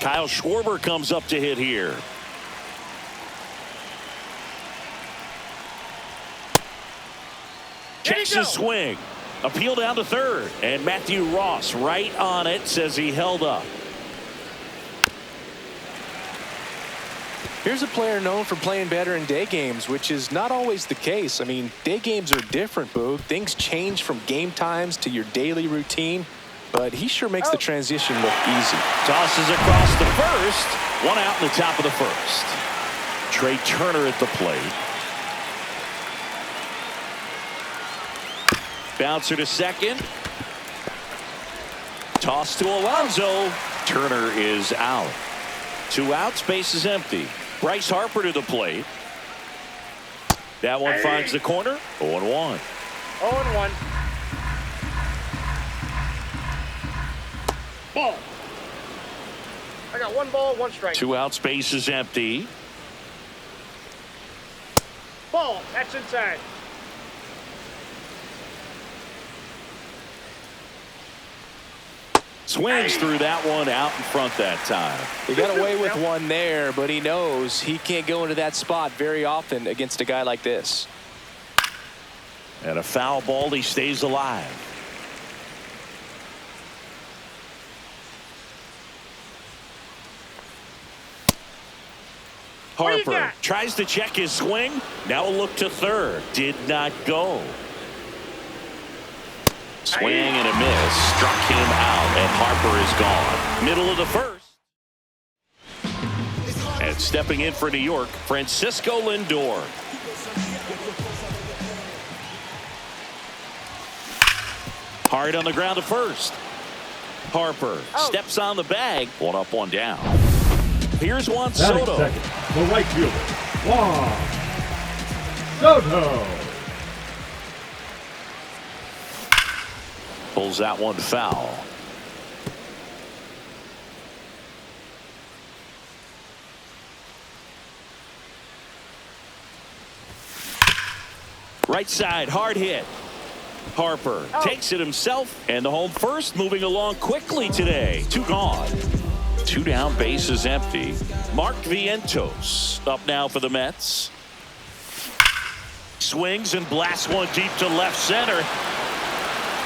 Kyle Schwarber comes up to hit here. Checks his swing. Appeal down to third. And Matthew Ross right on it, says he held up. Here's a player known for playing better in day games, which is not always the case. I mean, day games are different, Boog. Things change from game times to your daily routine, but he sure makes the transition look easy. Tosses across the first. One out in the top of the first. Trey Turner at the plate. Bouncer to second. Toss to Alonso. Turner is out. 2 outs, base is empty. Bryce Harper to the plate. That one finds the corner. 0-1. 0-1. Ball. I got 1 ball, 1 strike. 2 outs, base is empty. Ball. That's inside. Swings through that one out in front that time. He got away with one there, but he knows he can't go into that spot very often against a guy like this. And a foul ball, he stays alive. Harper tries to check his swing. Now a look to third. Did not go. Swing and a miss. Struck him out, and Harper is gone. Middle of the first. And stepping in for New York, Francisco Lindor. Hard on the ground to first. Harper steps on the bag. 1 up, 1 down. Here's Juan Soto. Second, the right fielder, Juan Soto. Pulls that one foul. Right side, hard hit. Harper takes it himself, and the home first moving along quickly today. 2 gone. 2 down, base is empty. Mark Vientos up now for the Mets. Swings and blasts one deep to left center.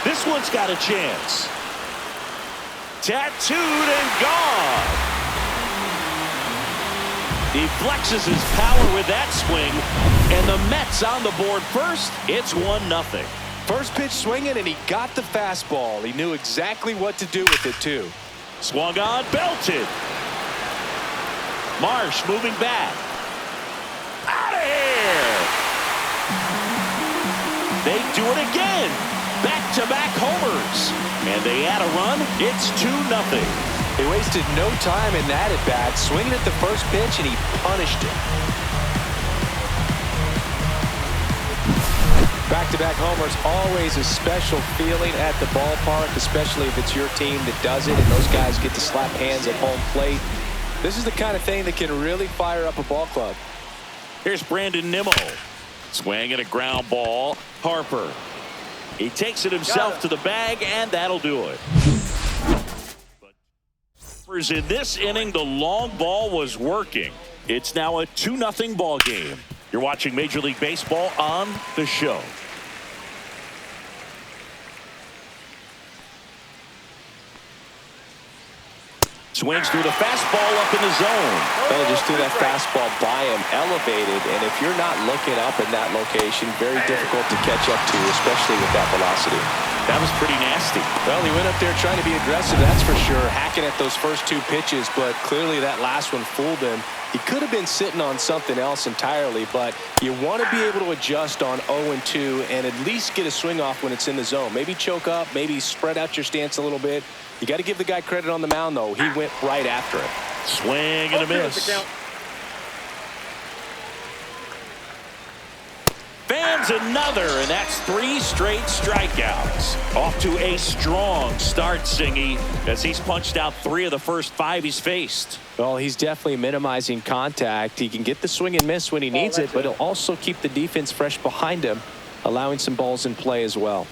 This one's got a chance. Tattooed and gone. He flexes his power with that swing, and the Mets on the board first. It's 1-0. First pitch swinging, and he got the fastball. He knew exactly what to do with it, too. Swung on, belted. Marsh moving back. Out of here. They do it again. Back-to-back homers. And they add a run. It's 2-0. He wasted no time in that at-bat, swinging at the first pitch, and he punished it. Back-to-back homers, always a special feeling at the ballpark, especially if it's your team that does it and those guys get to slap hands at home plate. This is the kind of thing that can really fire up a ball club. Here's Brandon Nimmo. Swing and a ground ball. Harper. He takes it himself to the bag, and that'll do it. But in this inning, the long ball was working. It's now a 2-0 ball game. You're watching Major League Baseball on The Show. Swings through the fastball up in the zone. Well, just threw that fastball by him, elevated, and if you're not looking up in that location, very difficult to catch up to, especially with that velocity. That was pretty nasty. Well, he went up there trying to be aggressive, that's for sure, hacking at those first 2 pitches, but clearly that last one fooled him. He could have been sitting on something else entirely, but you want to be able to adjust on 0-2 and at least get a swing off when it's in the zone. Maybe choke up, maybe spread out your stance a little bit. You got to give the guy credit on the mound, though. He went right after it. Swing and a miss. Fans another, and that's 3 straight strikeouts. Off to a strong start, Singy, as he's punched out 3 of the first 5 he's faced. Well, he's definitely minimizing contact. He can get the swing and miss when he needs it, but he'll also keep the defense fresh behind him, allowing some balls in play as well.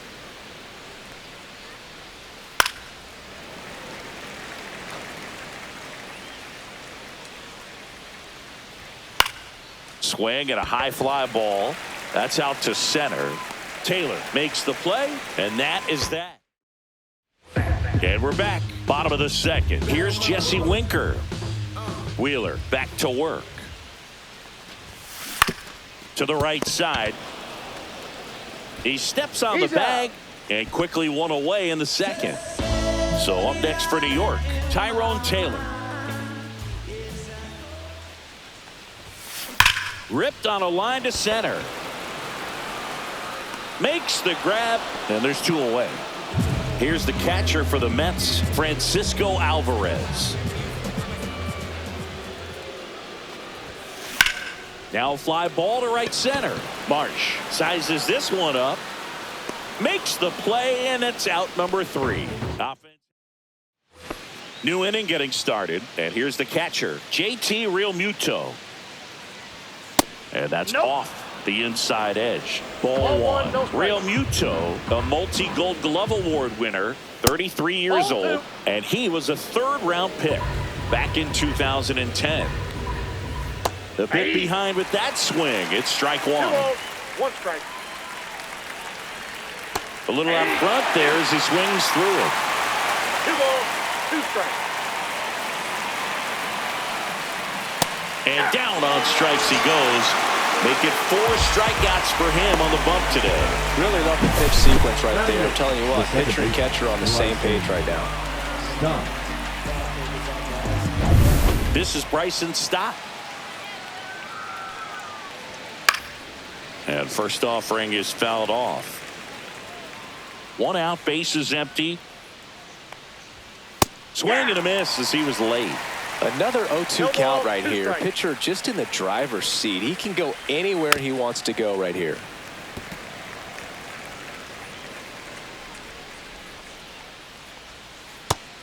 Swing and a high fly ball. That's out to center. Taylor makes the play, and that is that. And we're back. Bottom of the second. Here's Jesse Winker. Wheeler back to work. To the right side. He steps on the bag and quickly one away in the second. So up next for New York, Tyrone Taylor. Ripped on a line to center. Makes the grab, and there's two away. Here's the catcher for the Mets, Francisco Alvarez. Now fly ball to right center. Marsh sizes this one up. Makes the play, and it's out number 3. Offense. New inning getting started, and here's the catcher, JT Realmuto. And that's off the inside edge. Ball one. Realmuto, a multi-Gold Glove Award winner, 33 years old, and he was a third-round pick back in 2010. The bit behind with that swing. It's strike one. 1 strike. A little out front there as he swings through it. 2 balls, 2 strikes. And down on strikes he goes. Make it 4 strikeouts for him on the bump today. Really love the pitch sequence right there. I'm telling you what, pitcher and catcher on the same page right now. Stop. This is Bryson Stott. And first offering is fouled off. 1 out, bases empty. Swing and a miss as he was late. Another 0-2 count right here. Pitcher just in the driver's seat. He can go anywhere he wants to go right here.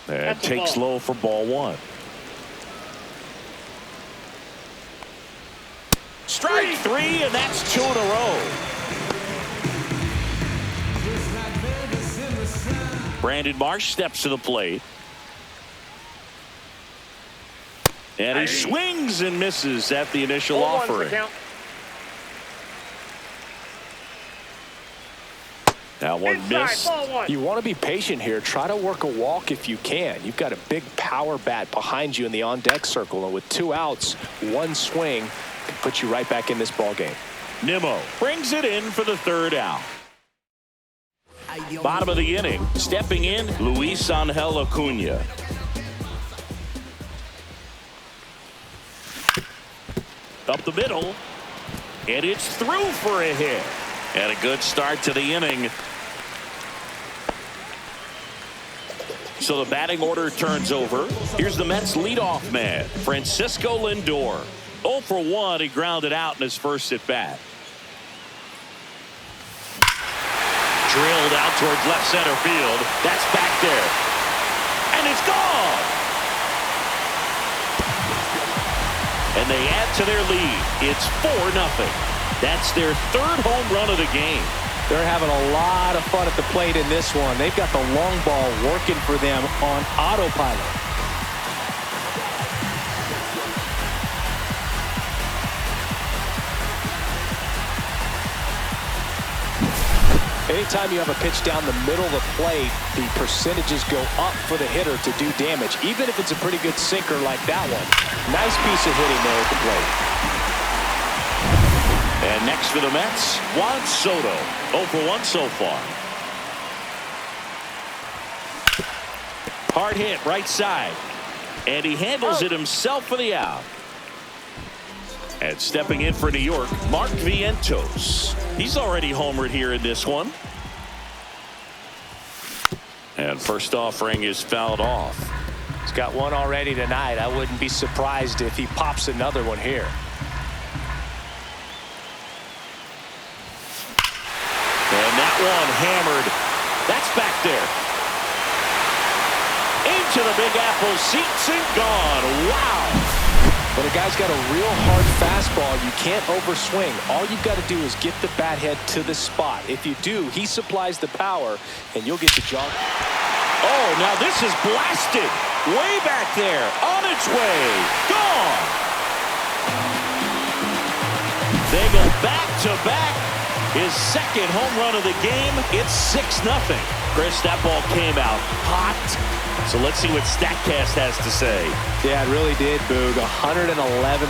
And takes low for ball 1. Strike 3, and that's 2 in a row. Brandon Marsh steps to the plate. And he swings and misses at the initial offering. That one missed. You want to be patient here. Try to work a walk if you can. You've got a big power bat behind you in the on-deck circle. And with 2 outs, 1 swing can put you right back in this ball game. Nimmo brings it in for the 3rd out. Bottom of the inning. Stepping in, Luis Angel Acuna. Up the middle, and it's through for a hit. And a good start to the inning. So the batting order turns over. Here's the Mets leadoff man, Francisco Lindor. 0 for 1, he grounded out in his first at bat. Drilled out towards left center field. That's back there. And it's gone. And they add to their lead. It's 4-0. That's their 3rd home run of the game. They're having a lot of fun at the plate in this one. They've got the long ball working for them on autopilot. Anytime you have a pitch down the middle of the plate, the percentages go up for the hitter to do damage, even if it's a pretty good sinker like that one. Nice piece of hitting there at the plate. And next for the Mets, Juan Soto. 0 for 1 so far. Hard hit right side. And he handles it himself for the out. And stepping in for New York, Mark Vientos. He's already homered here in this one. And first offering is fouled off. He's got one already tonight. I wouldn't be surprised if he pops another one here. And that one hammered. That's back there. Into the Big Apple, seats and gone. Wow. When a guy's got a real hard fastball, you can't overswing. All you've got to do is get the bat head to the spot. If you do, he supplies the power, and you'll get the jog. Oh, now this is blasted. Way back there. On its way. Gone. They go back-to-back. His second home run of the game. It's 6-0. Chris, that ball came out hot. So let's see what StatCast has to say. Yeah, it really did, Boog. 111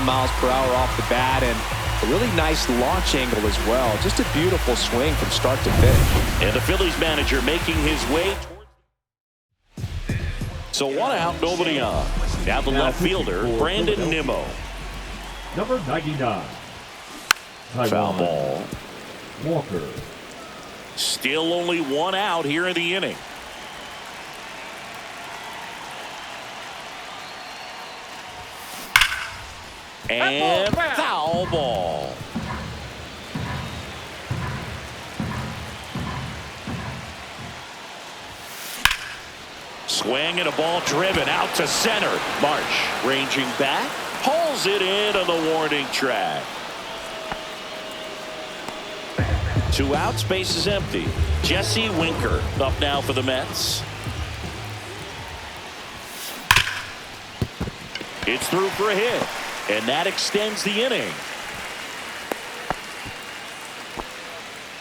miles per hour off the bat, and a really nice launch angle as well. Just a beautiful swing from start to finish. And the Phillies manager making his way towards. So 1 out, nobody on. Now the left fielder, Brandon Nimmo. Number 99. Foul ball. Walker. Still only 1 out here in the inning. And foul ball. Swing and a ball driven out to center. Marsh ranging back. Pulls it in on the warning track. 2 outs, base is empty. Jesse Winker up now for the Mets. It's through for a hit, and that extends the inning.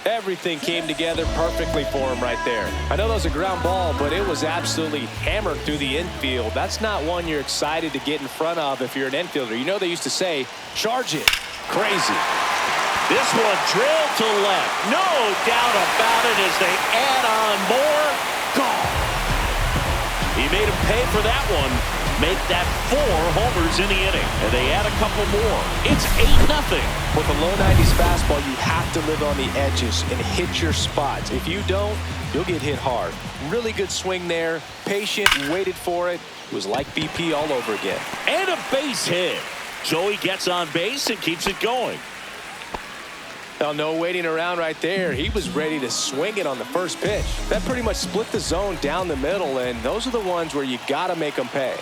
Everything came together perfectly for him right there. I know that was a ground ball, but it was absolutely hammered through the infield. That's not one you're excited to get in front of if you're an infielder. You know they used to say, charge it. Crazy. This one drilled to left. No doubt about it as they add on more. Gone. He made him pay for that one. Make that 4 homers in the inning. And they add a couple more. It's 8-0. With a low 90s fastball, you have to live on the edges and hit your spots. If you don't, you'll get hit hard. Really good swing there. Patient, waited for it. It was like BP all over again. And a base hit. So he gets on base and keeps it going. Now, no waiting around right there. He was ready to swing it on the first pitch. That pretty much split the zone down the middle, and those are the ones where you got to make them pay.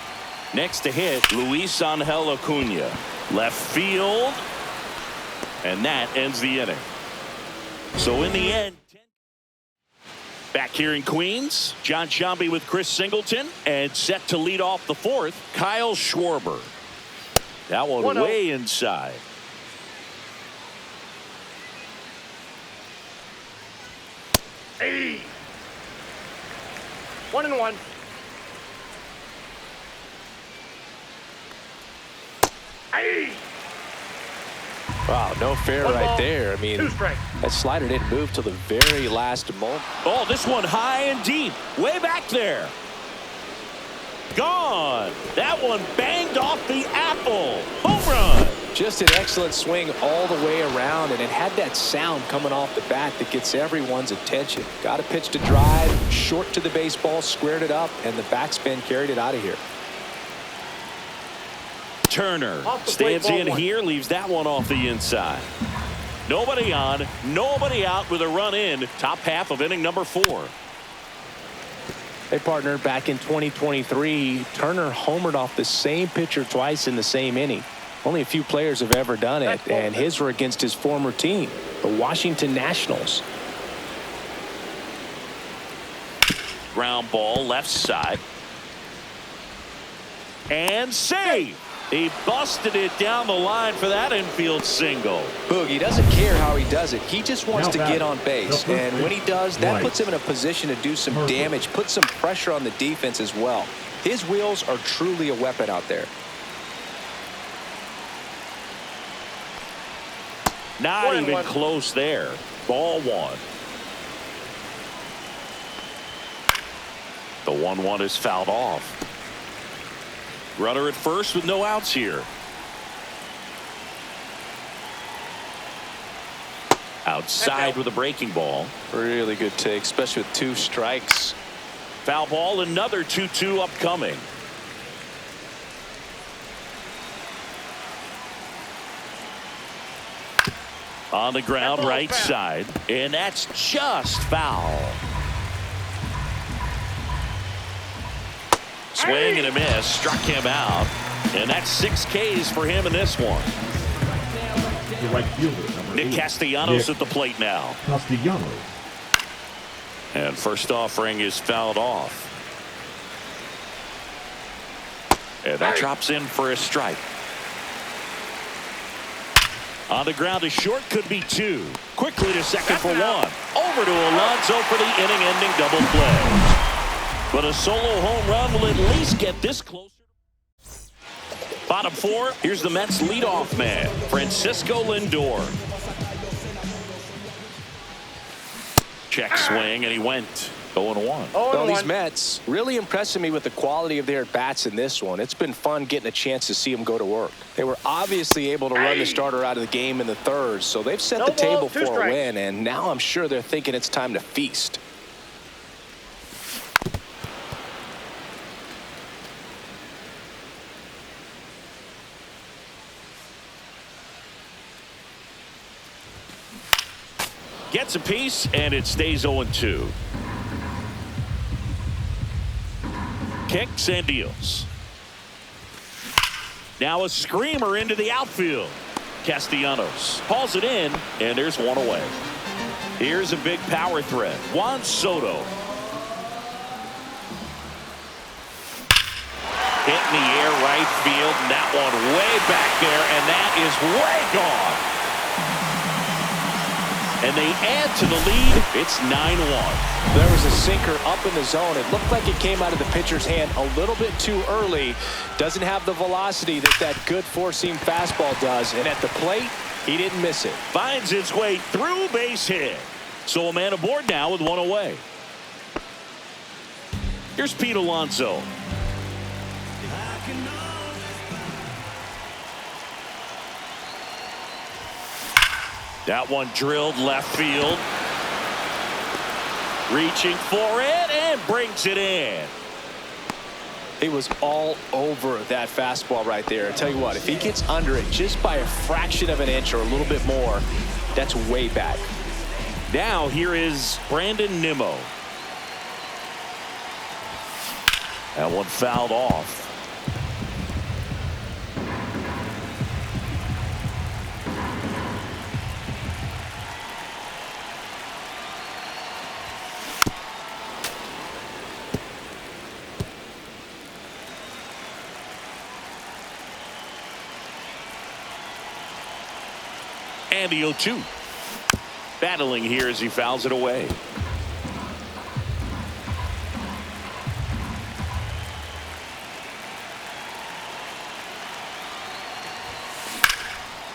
Next to hit, Luis Angel Acuna. Left field. And that ends the inning. So in the end, back here in Queens, John Sciambi with Chris Singleton. And set to lead off the 4th, Kyle Schwarber. That one way inside. Hey. 1-1. Hey. Wow, no fair right there. I mean, that slider didn't move till the very last moment. Oh, this one high and deep. Way back there. Gone. That one banged off the apple. Home run. Just an excellent swing all the way around, and it had that sound coming off the bat that gets everyone's attention. Got a pitch to drive, short to the baseball, squared it up, and the backspin carried it out of here. Turner stands in here, leaves that one off the inside. Nobody on, nobody out with a run in. Top half of inning number 4. They partnered back in 2023. Turner homered off the same pitcher twice in the same inning. Only a few players have ever done it, and his were against his former team, the Washington Nationals. Ground ball left side. And save. He busted it down the line for that infield single. Boogie doesn't care how he does it. He just wants to get on base. And when he does, that puts him in a position to do some damage, put some pressure on the defense as well. His wheels are truly a weapon out there. Not even close there. Ball 1. The 1-1 is fouled off. Runner at first with no outs here. Outside with a breaking ball. Really good take, especially with 2 strikes. Foul ball, another 2-2 upcoming. On the ground, right side, and that's just foul. Swing and a miss, struck him out, and that's 6 Ks for him in this one. The right fielder, number Nick 8. Castellanos at the plate now. Castellanos. And first offering is fouled off. And that drops in for a strike. On the ground to short, could be 2. Quickly to second for 1. Over to Alonso for the inning-ending double play. But a solo home run will at least get this closer. Bottom 4, here's the Mets leadoff man, Francisco Lindor. Check swing, and he went 0-1. Well, these Mets really impressing me with the quality of their at-bats in this one. It's been fun getting a chance to see them go to work. They were obviously able to run the starter out of the game in the third, so they've set the table for a win, and now I'm sure they're thinking it's time to feast. Gets a piece, and it stays 0-2. Kicks and deals. Now a screamer into the outfield. Castellanos hauls it in, and there's one away. Here's a big power threat. Juan Soto. Hit in the air right field, and that one way back there, and that is way gone. And they add to the lead. It's 9-1. There was a sinker up in the zone. It looked like it came out of the pitcher's hand a little bit too early. Doesn't have the velocity that good four-seam fastball does. And at the plate, he didn't miss it. Finds its way through, base hit. So a man aboard now with one away. Here's Pete Alonso. That one drilled left field. Reaching for it and brings it in. He was all over that fastball right there. I tell you what, if he gets under it just by a fraction of an inch or a little bit more, that's way back. Now here is Brandon Nimmo. That one fouled off. And the 0-2. Battling here as he fouls it away.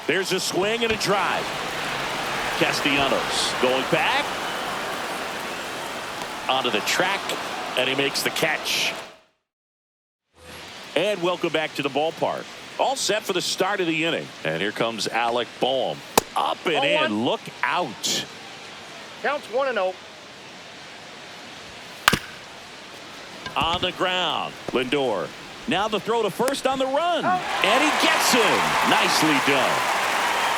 There's a swing and a drive. Castellanos going back. Onto the track, and he makes the catch. And welcome back to the ballpark. All set for the start of the inning. And here comes Alec Boehm. Up and in. Look out. Counts 1-0. On the ground. Lindor. Now the throw to first on the run. And he gets him. Nicely done.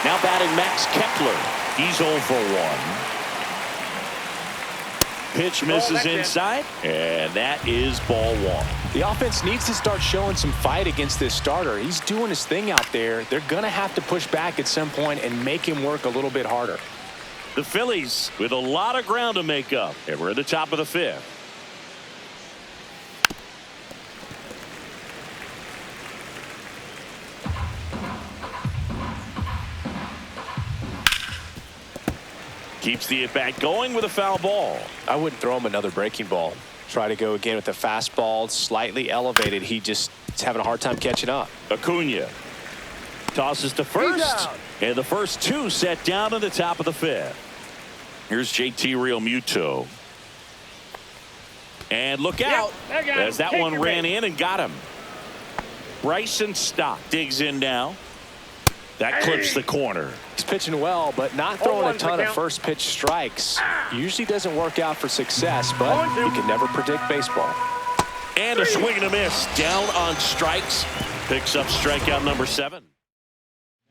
Now batting Max Kepler. He's 0 for 1. Pitch misses inside. And that is ball 1. The offense needs to start showing some fight against this starter. He's doing his thing out there. They're going to have to push back at some point and make him work a little bit harder. The Phillies with a lot of ground to make up. And we're at the top of the 5th. Keeps the at-bat going with a foul ball. I wouldn't throw him another breaking ball. Try to go again with the fastball, slightly elevated. He just is having a hard time catching up. Acuna tosses to first, and the first 2 set down in the top of the 5th. Here's JT Realmuto. And look out as that one ran in and got him. Bryson Stott digs in now. That clips the corner. He's pitching well, but not throwing a ton of first pitch strikes. Usually doesn't work out for success, but you can never predict baseball. And a swing and a miss. Down on strikes. Picks up strikeout number 7.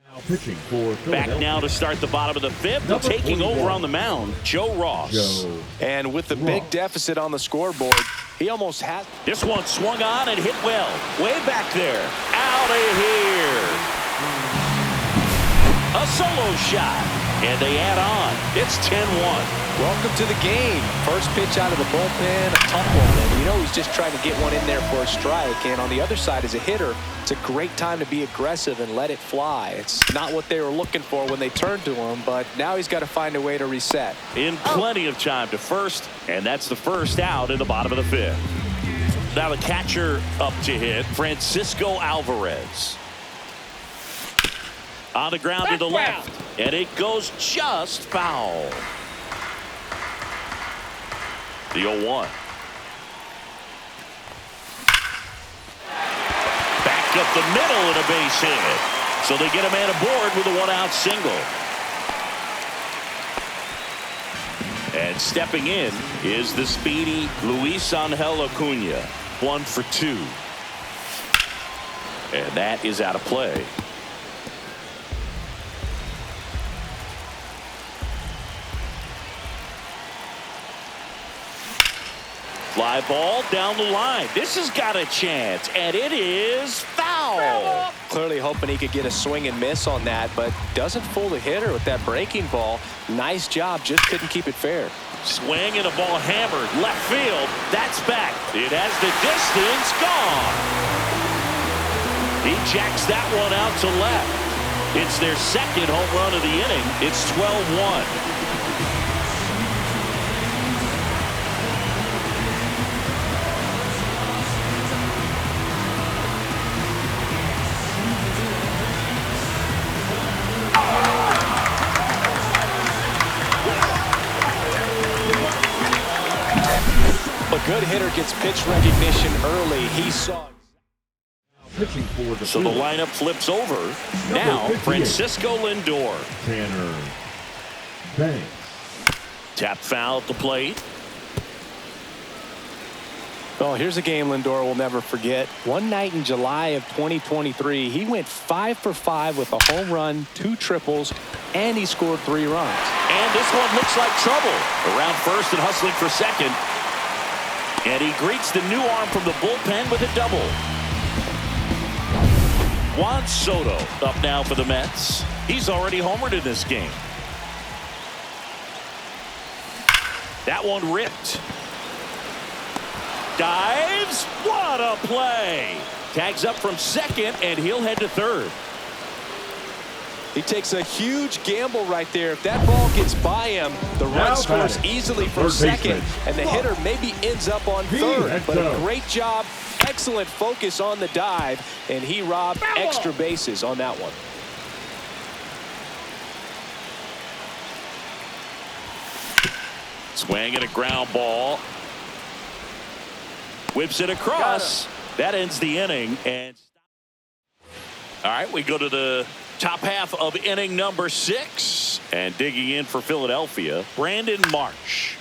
Now pitching for Back now to start the bottom of the 5th. And taking over on the mound, Joe Ross. And with the big deficit on the scoreboard, he almost had. This one swung on and hit well. Way back there. Out of here. A solo shot, and they add on. It's 10-1. Welcome to the game. First pitch out of the bullpen, a tough one. And you know he's just trying to get one in there for a strike. And on the other side, as a hitter, it's a great time to be aggressive and let it fly. It's not what they were looking for when they turned to him, but now he's got to find a way to reset. In plenty of time to first, and that's the first out in the bottom of the fifth. Now the catcher up to hit, Francisco Alvarez. On the ground to the left, and it goes just foul. The 0-1. Back up the middle and a base hit. So they get a man aboard with a one-out single. And stepping in is the speedy Luis Angel Acuna. 1 for 2. And that is out of play. Fly ball down the line. This has got a chance, and it is foul. Clearly hoping he could get a swing and miss on that, but doesn't fool the hitter with that breaking ball. Nice job, just couldn't keep it fair. Swing and a ball hammered left field. That's back. It has the distance, gone. He jacks that one out to left. It's their second home run of the inning. It's 12-1. A good hitter gets pitch recognition early. He saw. Pitching for the So the lineup flips over. Now Francisco Lindor. Tanner Banks. Tap foul at the plate. Oh, here's a game Lindor will never forget. One night in July of 2023, he went 5 for 5 with a home run, 2 triples, and he scored 3 runs. And this one looks like trouble. Around first and hustling for second. And he greets the new arm from the bullpen with a double. Juan Soto up now for the Mets. He's already homered in this game. That one ripped. Dives. What a play. Tags up from second, and he'll head to third. He takes a huge gamble right there. If that ball gets by him, the run scores easily from second, and the hitter maybe ends up on third. But a great job, excellent focus on the dive, and he robbed extra bases on that one. Swing and a ground ball. Whips it across. That ends the inning. And all right, we go to the top half of inning number 6. And digging in for Philadelphia, Brandon Marsh.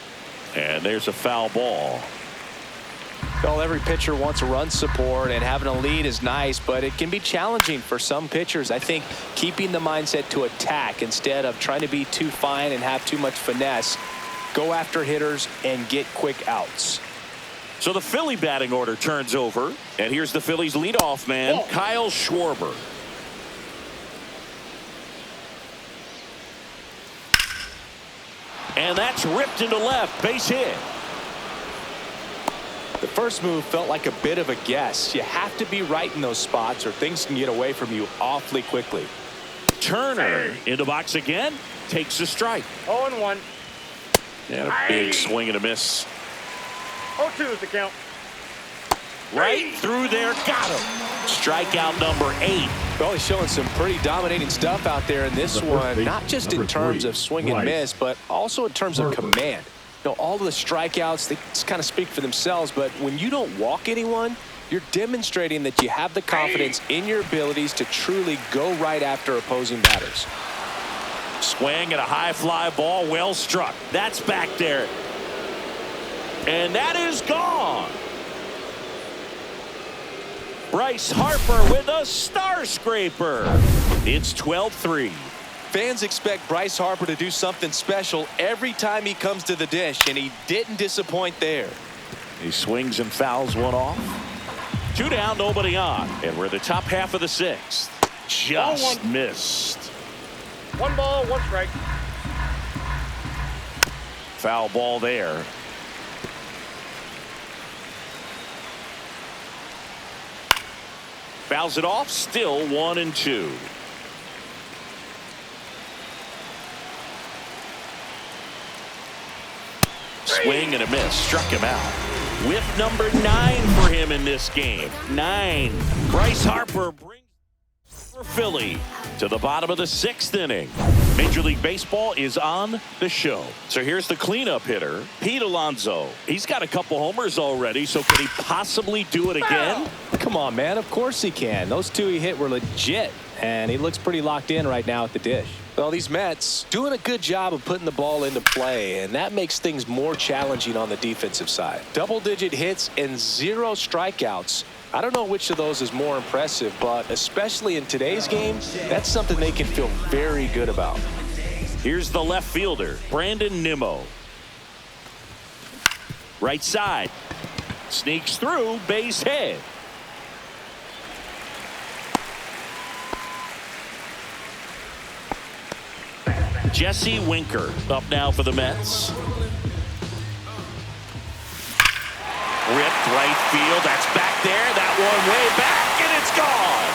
And there's a foul ball. Well, every pitcher wants a run support, and having a lead is nice, but it can be challenging for some pitchers. I think keeping the mindset to attack instead of trying to be too fine and have too much finesse. Go after hitters and get quick outs. So the Philly batting order turns over, and here's the Phillies leadoff man, Kyle Schwarber. And that's ripped into left, base hit. The first move felt like a bit of a guess. You have to be right in those spots or things can get away from you awfully quickly. Turner in the box again, takes a strike. 0-1. And a big swing and a miss. 0-2 is the count. Right through there, got him. Strikeout number 8. Well, he's showing some pretty dominating stuff out there in this one, not just in terms of swing and miss, but also in terms of command. You know, all of the strikeouts, they just kind of speak for themselves, but when you don't walk anyone, you're demonstrating that you have the confidence in your abilities to truly go right after opposing batters. Swing and a high fly ball, well struck. That's back there. And that is gone. Bryce Harper with a star scraper. It's 12-3. Fans expect Bryce Harper to do something special every time he comes to the dish, and he didn't disappoint there. He swings and fouls one off. 2 down, nobody on. And we're in the top half of the 6th. Just missed. 1 ball, 1 strike. Foul ball there. Fouls it off. Still 1-2. Swing and a miss. Struck him out. Whip number 9 for him in this game. 9. Bryce Harper brings for Philly to the bottom of the 6th inning. Major League Baseball is on the show. So here's the cleanup hitter, Pete Alonso. He's got a couple homers already, so can he possibly do it again? Come on, man. Of course he can. Those 2 he hit were legit, and he looks pretty locked in right now at the dish. Well, these Mets doing a good job of putting the ball into play, and that makes things more challenging on the defensive side. Double-digit hits and 0 strikeouts. I don't know which of those is more impressive, but especially in today's game, that's something they can feel very good about. Here's the left fielder, Brandon Nimmo. Right side. Sneaks through, base hit. Jesse Winker up now for the Mets. Ripped right field. That's back there. That one way back, and it's gone.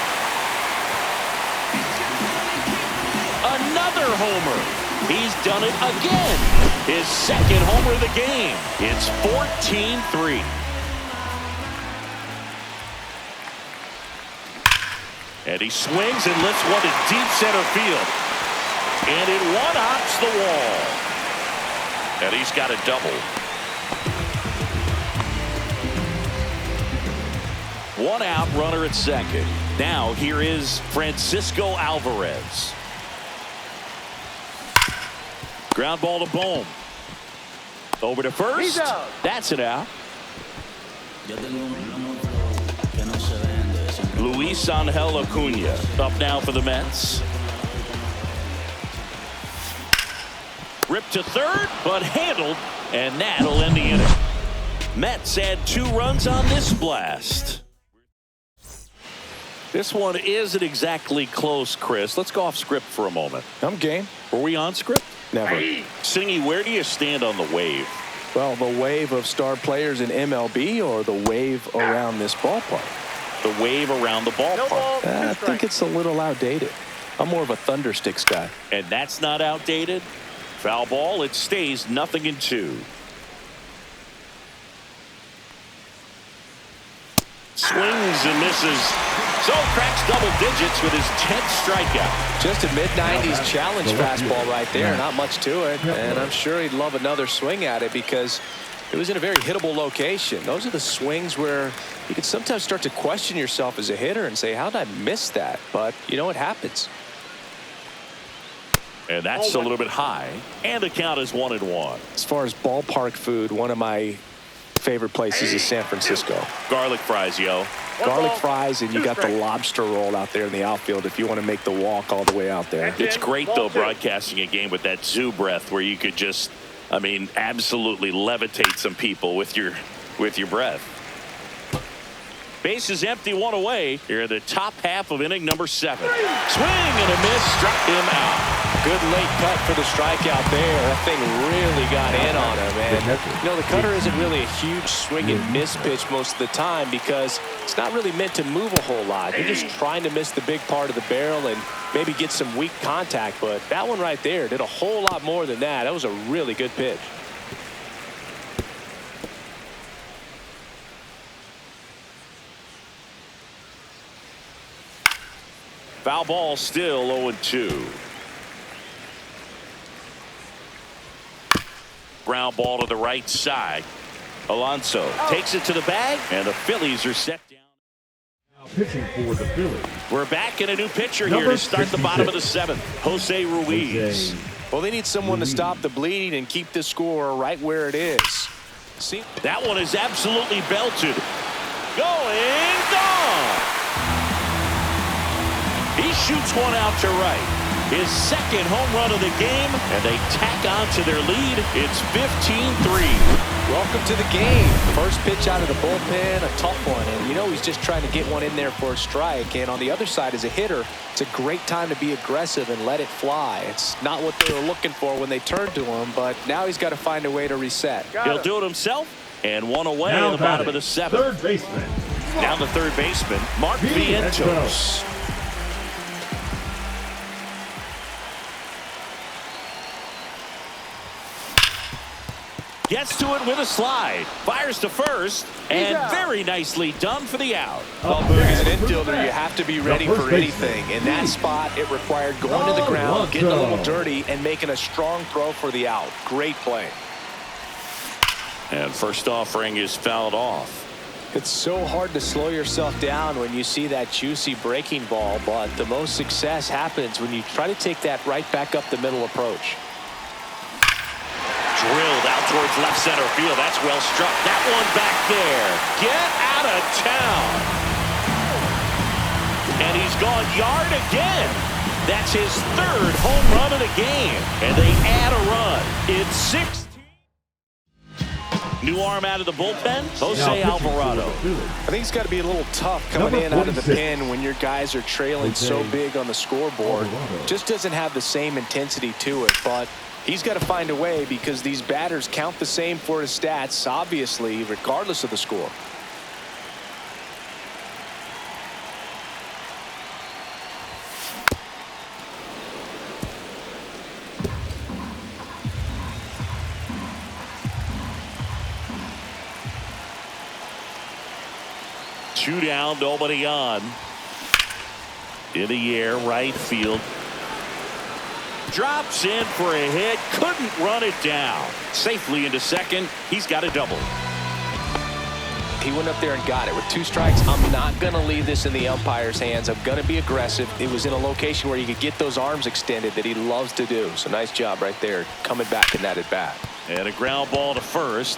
Another homer. He's done it again. His 2nd homer of the game. It's 14-3. And he swings and lifts one to deep center field. And it one-hops the wall. And he's got a double. 1 out, runner at second. Now here is Francisco Alvarez. Ground ball to Bohm. Over to first. He's out. That's it out. Luis Angel Acuna up now for the Mets. Ripped to third, but handled, and that'll end the inning. Mets add 2 runs on this blast. This one isn't exactly close, Chris. Let's go off script for a moment. I'm game. Were we on script? Never. Singy, where do you stand on the wave? Well, the wave of star players in MLB or the wave around this ballpark? The wave around the No ballpark. ball, 2 I think strikes. it's a little outdated. I'm more of a thundersticks guy. And that's not outdated. Foul ball. It stays 0-2. Swings and misses. So cracks double digits with his 10th strikeout. Just a mid-90s challenge fastball right there. Not much to it. And I'm sure he'd love another swing at it because it was in a very hittable location. Those are the swings where you can sometimes start to question yourself as a hitter and say, how did I miss that? But, you know, it happens. And that's a little bit high. And the count is 1-1. As far as ballpark food, one of my favorite places is San Francisco. Garlic fries, yo. Garlic fries, and you got the lobster roll out there in the outfield if you want to make the walk all the way out there. It's great, though, broadcasting a game with that zoo breath where you could just, I mean, absolutely levitate some people with your breath. Base is empty, 1 away. Here in the top half of inning number 7. Swing and a miss, struck him out. Good late cut for the strikeout there. That thing really got in on him. And, you know, the cutter isn't really a huge swing and miss pitch most of the time because it's not really meant to move a whole lot. You're just trying to miss the big part of the barrel and maybe get some weak contact. But that one right there did a whole lot more than that. That was a really good pitch. Foul ball, still 0-2. Ground ball to the right side. Alonso takes it to the bag, and the Phillies are set down. Now pitching for the Phillies. We're back in a new pitcher here to start the bottom of the 7th. Jose Ruiz. Well, they need someone to stop the bleeding and keep the score right where it is. See? That one is absolutely belted. Going, gone. He shoots one out to right. His 2nd home run of the game, and they tack on to their lead. It's 15-3. Welcome to the game. First pitch out of the bullpen, a tough one. And you know he's just trying to get one in there for a strike. And on the other side, as a hitter, it's a great time to be aggressive and let it fly. It's not what they were looking for when they turned to him, but now he's got to find a way to reset. He'll do it himself, and one away in the bottom of the seventh. Third baseman. Down the third baseman, Mark Vientos. Gets to it with a slide. Fires to first. And very nicely done for the out. Well, Boog, as an infielder, you have to be ready for anything. In that spot, it required going to the ground, getting a little dirty, and making a strong throw for the out. Great play. And first offering is fouled off. It's so hard to slow yourself down when you see that juicy breaking ball, but the most success happens when you try to take that right back up the middle approach. Drilled out towards left center field. That's well struck. That one back there. Get out of town. And he's gone yard again. That's his third home run of the game. And they add a run. It's 16. New arm out of the bullpen, Jose Alvarado. I think it's got to be a little tough coming in out of the pen when your guys are trailing so big on the scoreboard. Just doesn't have the same intensity to it, but he's got to find a way because these batters count the same for his stats, obviously, regardless of the score. Two down, nobody on. In the air, right field. Drops in for a hit. Couldn't run it down. Safely into second. He's got a double. He went up there and got it. With 2 strikes, I'm not going to leave this in the umpire's hands. I'm going to be aggressive. It was in a location where you could get those arms extended that he loves to do. So nice job right there, coming back in that at bat. And a ground ball to first.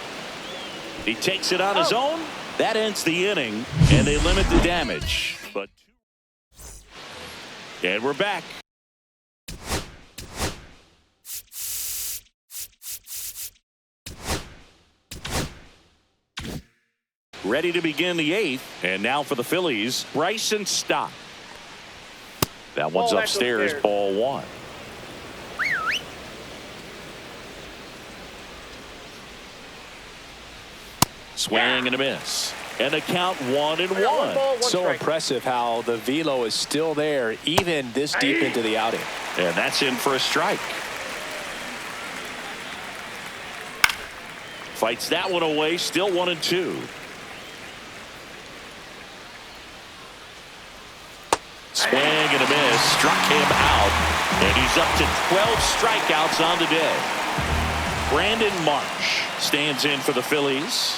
He takes it on his own. That ends the inning, and they limit the damage. And we're back. Ready to begin the 8th, and now for the Phillies, Bryson Stott. That one's upstairs, ball 1. Swing and a miss. And a count 1-1. So impressive how the velo is still there even this deep into the outing. And that's in for a strike. Fights that one away. Still 1-2. Swing and a miss. Struck him out. And he's up to 12 strikeouts on the day. Brandon Marsh stands in for the Phillies.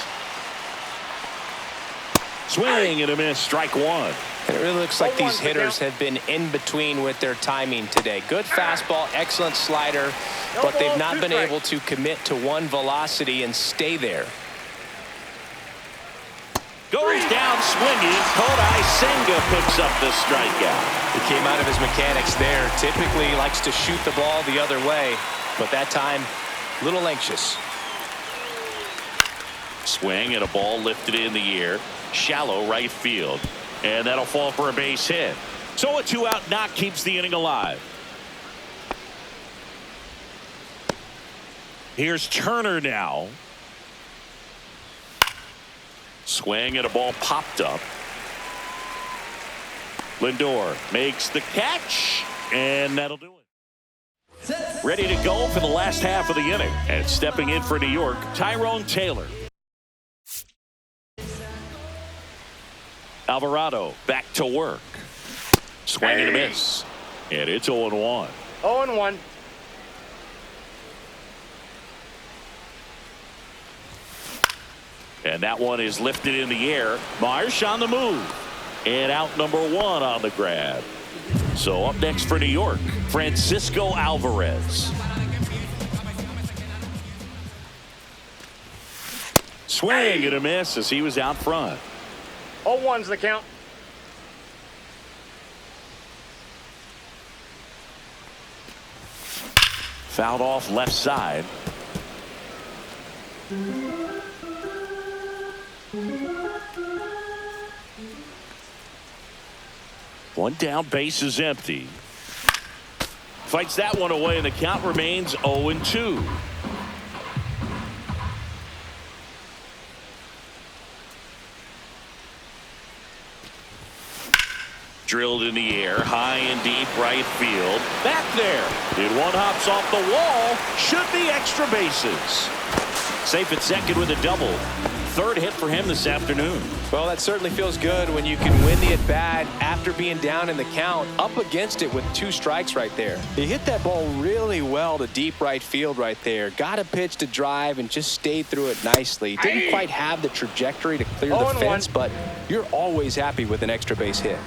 Swing and a miss, strike 1. And it really looks like these hitters have been in between with their timing today. Good fastball, excellent slider, but they've not been able to commit to one velocity and stay there. Goes down swinging. Kodai Senga picks up the strikeout. He came out of his mechanics there. Typically likes to shoot the ball the other way, but that time, a little anxious. Swing and a ball lifted in the air. Shallow right field. And that'll fall for a base hit. So a 2-out knock keeps the inning alive. Here's Turner now. Swing and a ball popped up. Lindor makes the catch. And that'll do it. Ready to go for the last half of the inning. And stepping in for New York, Tyrone Taylor. Alvarado back to work. Swing and a miss. And it's 0-1. 0-1. And that one is lifted in the air. Marsh on the move. And out number 1 on the grab. So up next for New York, Francisco Alvarez. Swing and a miss as he was out front. 0-1's the count. Fouled off left side. One down, base is empty. Fights that one away, and the count remains 0-2. Drilled in the air, high and deep right field. Back there. And one hops off the wall. Should be extra bases. Safe at second with a double. Third hit for him this afternoon. Well, that certainly feels good when you can win the at-bat after being down in the count, up against it with 2 strikes right there. He hit that ball really well to deep right field right there. Got a pitch to drive and just stayed through it nicely. Didn't quite have the trajectory to clear the fence, but you're always happy with an extra base hit.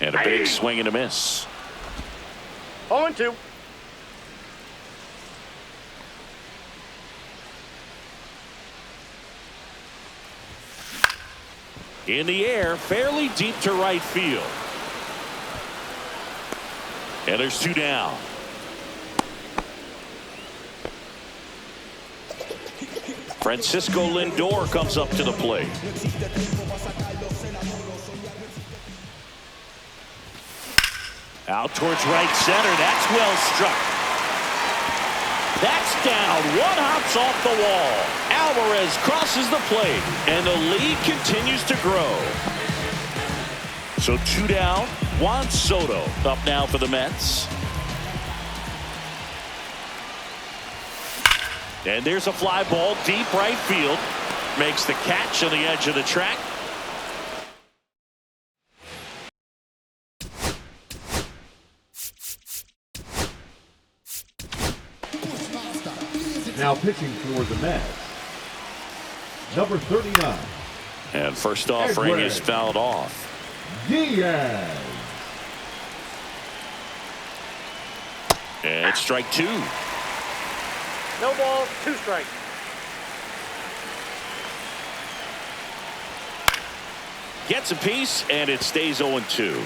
And a big swing and a miss. 0-2. In the air, fairly deep to right field. And there's 2 down. Francisco Lindor comes up to the plate. Out towards right center. That's well struck. That's down. One hops off the wall. Alvarez crosses the plate, and the lead continues to grow. So 2 down. Juan Soto up now for the Mets. And there's a fly ball deep right field. Makes the catch on the edge of the track. Now pitching for the Mets, number 39. And first offering is fouled off. Diaz. And strike 2. No ball, 2 strikes. Gets a piece, and it stays 0-2.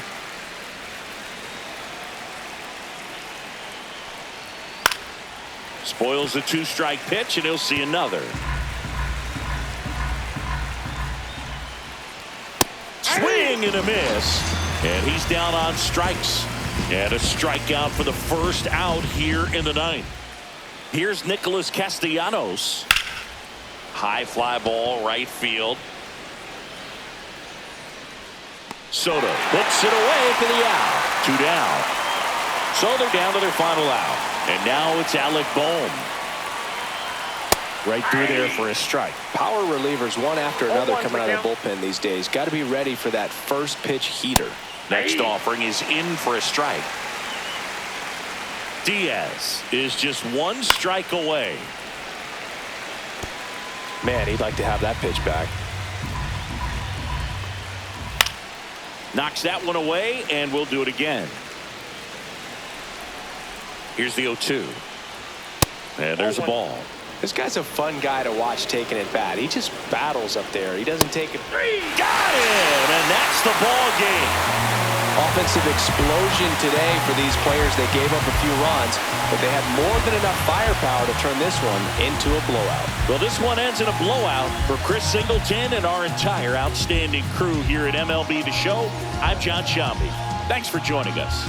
Spoils the 2-strike pitch, and he'll see another. Swing and a miss. And he's down on strikes. And a strikeout for the first out here in the 9th. Here's Nicholas Castellanos. High fly ball, right field. Soto hooks it away for the out. 2 down. So they're down to their final out. And now it's Alec Bohm. Right through there for a strike. Power relievers one after another coming out of the bullpen these days. Got to be ready for that first pitch heater. Next offering is in for a strike. Diaz is just 1 strike away. Man, he'd like to have that pitch back. Knocks that one away, and we'll do it again. Here's the 0-2. And there's a ball. This guy's a fun guy to watch taking it bat. He just battles up there. He doesn't take it. Got it! And that's the ball game. Offensive explosion today for these players. They gave up a few runs, but they had more than enough firepower to turn this one into a blowout. Well, this one ends in a blowout for Chris Singleton and our entire outstanding crew here at MLB The Show. I'm John Shambi. Thanks for joining us.